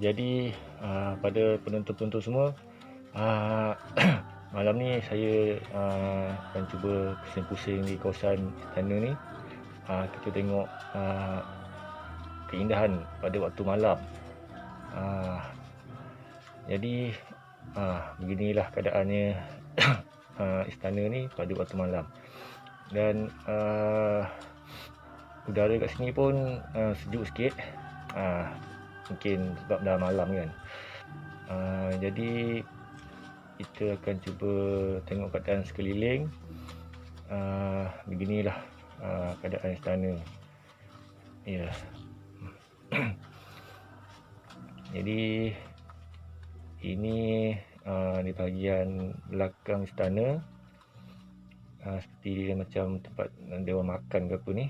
Jadi pada penonton-penonton semua, uh, malam ni saya akan cuba pusing-pusing di kawasan istana ni. Kita tengok keindahan pada waktu malam. Jadi beginilah keadaannya istana ni pada waktu malam. Dan udara kat sini pun sejuk sikit. Mungkin sebab dah malam kan. Jadi kita akan cuba tengok keadaan sekeliling. Beginilah keadaan istana. Ya. Jadi ini di bahagian belakang istana, seperti macam tempat dewan makan ke apa ni.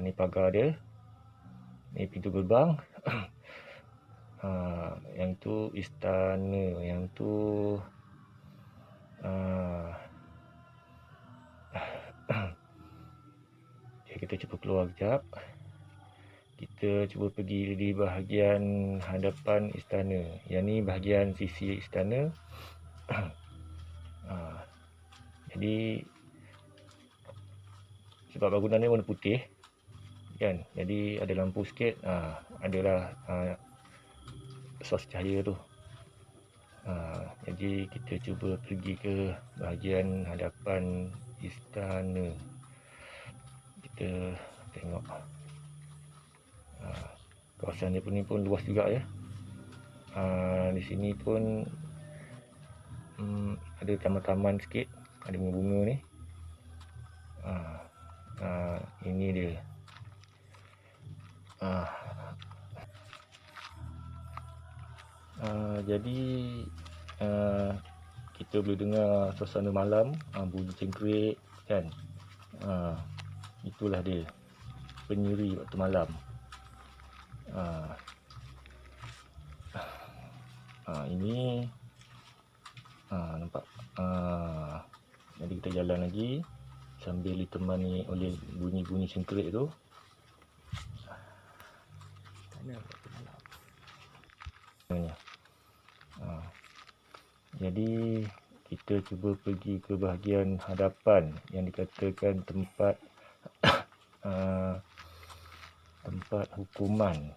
Ni pagar dia, ni pintu gerbang. Yang tu istana, yang tu kita cuba keluar kejap. Kita cuba pergi di bahagian hadapan istana. Yang ni bahagian sisi istana. Jadi sebab bangunan ni warna putih kan, jadi ada lampu sikit, adalah sos cahaya tu. Jadi kita cuba pergi ke bahagian hadapan istana. Kita tengok kawasan dia pun ni pun luas juga ya. Di sini pun ada taman-taman sikit, ada bunga-bunga ni. Ini dia. Jadi kita boleh dengar suasana malam, bunyi cengkrik kan. Itulah dia, penyeri waktu malam. Ini nampak. Jadi kita jalan lagi sambil ditemani oleh bunyi-bunyi cengkrik tu. Jadi kita cuba pergi ke bahagian hadapan yang dikatakan tempat tempat hukuman.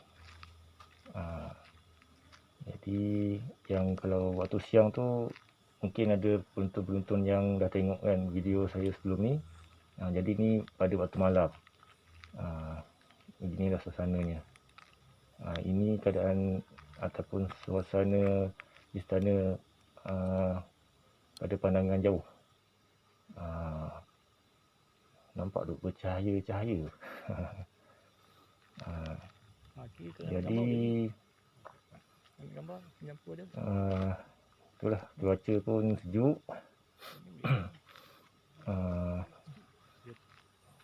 Jadi yang kalau waktu siang tu mungkin ada penonton-penonton yang dah tengok kan video saya sebelum ni. Jadi ni pada waktu malam. Beginilah suasananya. Ini keadaan ataupun suasana istana pada pandangan jauh. Nampak tu bercahaya-cahaya. Jadi itulah, cuaca pun sejuk.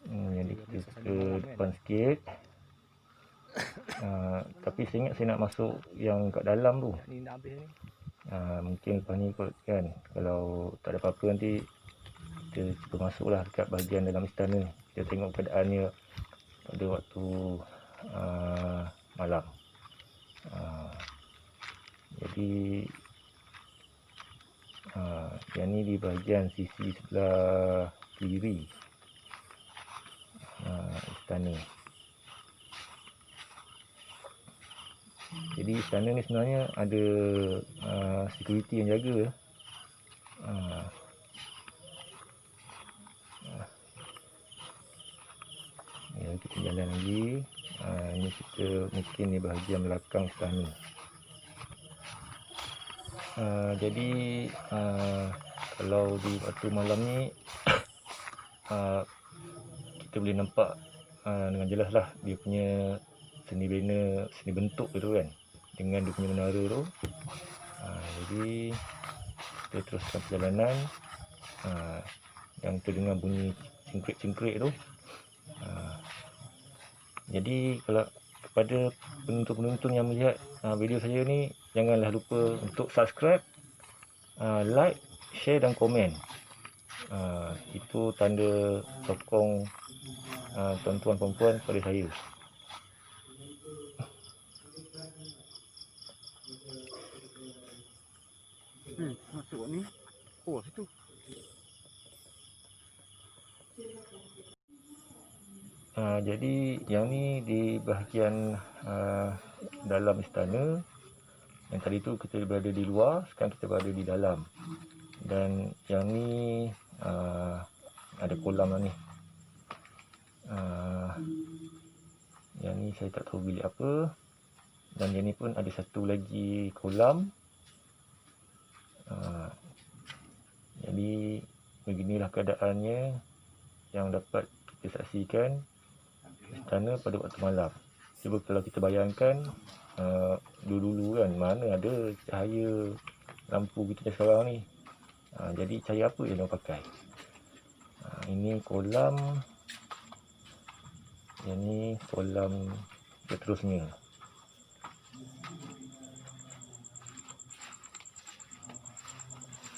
Jadi kita ke depan sikit. Tapi saya ingat saya nak masuk yang kat dalam tu. Mungkin lepas ni kan, kalau tak ada apa-apa nanti kita cuba masuklah dekat bahagian dalam istana. Kita tengok keadaannya pada waktu malam. Jadi yang ni di bahagian sisi sebelah kiri istana. Jadi istana ni sebenarnya ada security yang jaga. Ya, kita jalan lagi. Ini kita mungkin di bahagian belakang istana. Jadi kalau di waktu malam ni kita boleh nampak dengan jelas lah dia punya seni bina, seni bentuk itu kan, dengan dia punya menara tu. Jadi kita teruskan perjalanan. Yang terdengar bunyi cengkrik-cengkrik tu. Jadi kalau kepada penonton-penonton yang melihat video saya ni, janganlah lupa untuk subscribe, like, share dan komen. Itu tanda sokong tuan-tuan puan-puan kepada saya. Jadi yang ni di bahagian dalam istana. Yang tadi tu kita berada di luar, sekarang kita berada di dalam. Dan yang ni ada kolam lah ni. Yang ni saya tak tahu bilik apa. Dan yang ni pun ada satu lagi kolam. Jadi beginilah keadaannya yang dapat kita saksikan istana pada waktu malam. Cuba kalau kita bayangkan dulu-dulu kan, mana ada cahaya lampu kita sekarang ni. Jadi cahaya apa yang dia pakai? Ini kolam. Yang ni kolam seterusnya.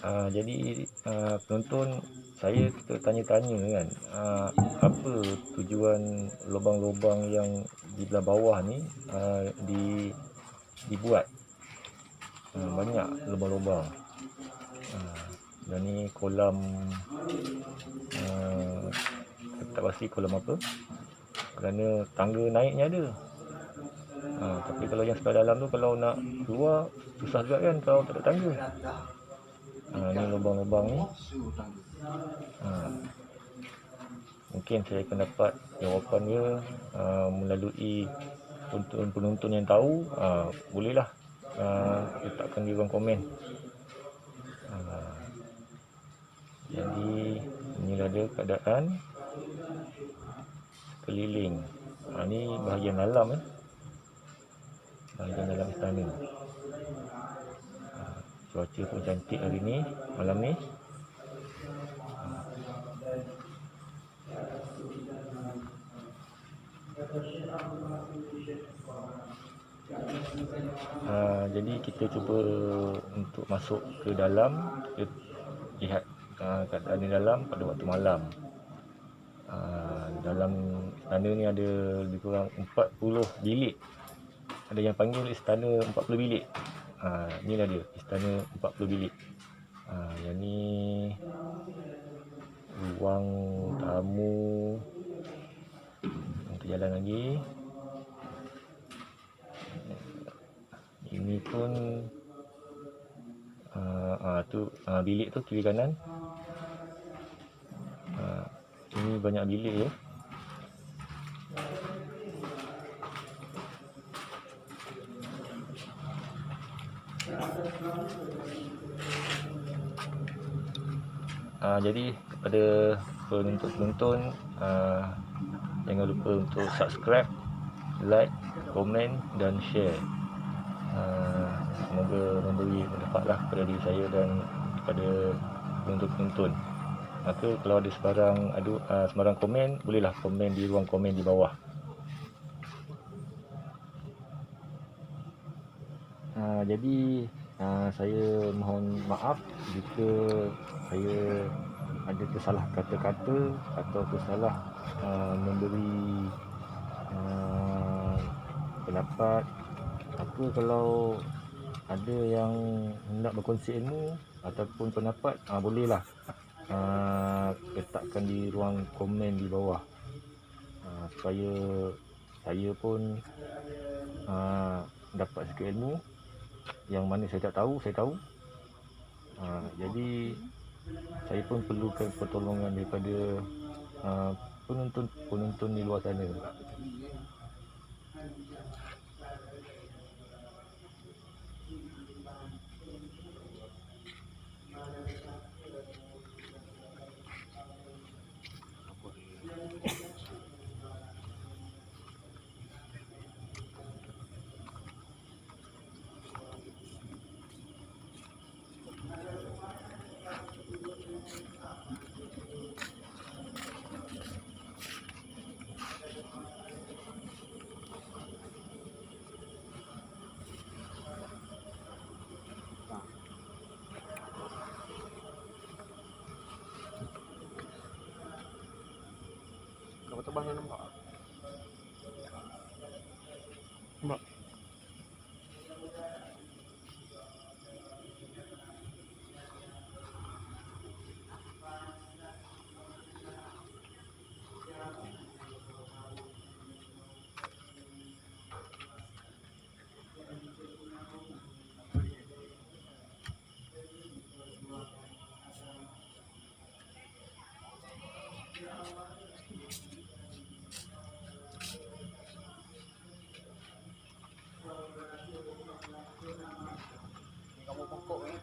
Jadi penonton, saya tertanya-tanya kan, apa tujuan lubang-lubang yang di belah bawah ni dibuat. Banyak lubang-lubang. Dan ni kolam, tak pasti kolam apa, kerana tangga naiknya ada. Tapi kalau yang sebelah dalam tu, kalau nak keluar susah juga kan kalau tak ada tangga. Ni lubang-lubang ni. Mungkin saya akan dapat jawapan dia melalui penonton yang tahu. Bolehlah letakkan di ruang komen. Jadi inilah dia keadaan sekeliling. Ni bahagian dalam bahagian dalam istana. Cuaca pun cantik hari ni, malam ni. Jadi kita cuba untuk masuk ke dalam, kita lihat keadaan di dalam pada waktu malam. Dalam istana ni ada lebih kurang 40 bilik. Ada yang panggil istana 40 bilik. Inilah dia, istana 40 bilik. Yang ni ruang tamu. Kita jalan lagi. Ini pun bilik tu kiri kanan. Ini banyak bilik ya. Jadi kepada penonton-penonton, jangan lupa untuk subscribe, like, komen dan share. Semoga memberi manfaatlah kepada diri saya dan kepada penonton-penonton. Maka kalau ada sebarang komen, bolehlah komen di ruang komen di bawah. Jadi saya mohon maaf jika saya ada tersalah kata-kata atau tersalah memberi pendapat. Apa kalau ada yang hendak berkongsi ilmu ataupun pendapat, bolehlah letakkan di ruang komen di bawah, supaya saya pun dapat sikit ilmu. Yang mana saya tak tahu, saya tahu. Jadi saya pun perlukan pertolongan daripada penonton di luar sana. Kamu pokok ni.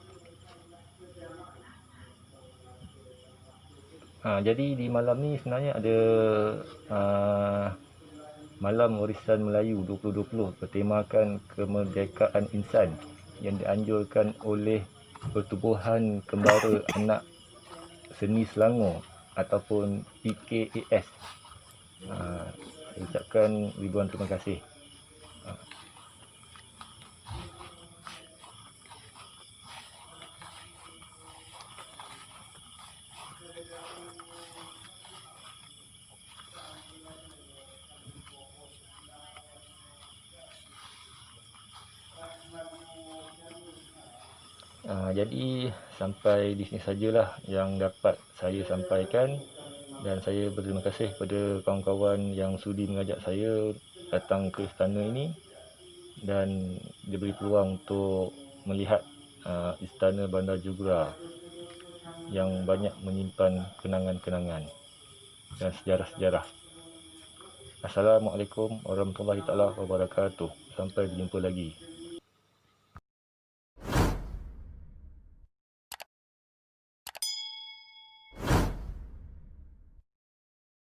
Jadi di malam ni sebenarnya ada Malam Warisan Melayu 2020 bertemakan kemerdekaan insan yang dianjurkan oleh Pertubuhan Kembara Anak Seni Selangor ataupun PKAS. Saya ucapkan ribuan terima kasih. Jadi sampai di sini sajalah yang dapat saya sampaikan, dan saya berterima kasih kepada kawan-kawan yang sudi mengajak saya datang ke istana ini dan diberi peluang untuk melihat istana Bandar Jugera yang banyak menyimpan kenangan-kenangan dan sejarah-sejarah. Assalamualaikum warahmatullahi taala wabarakatuh. Sampai berjumpa lagi.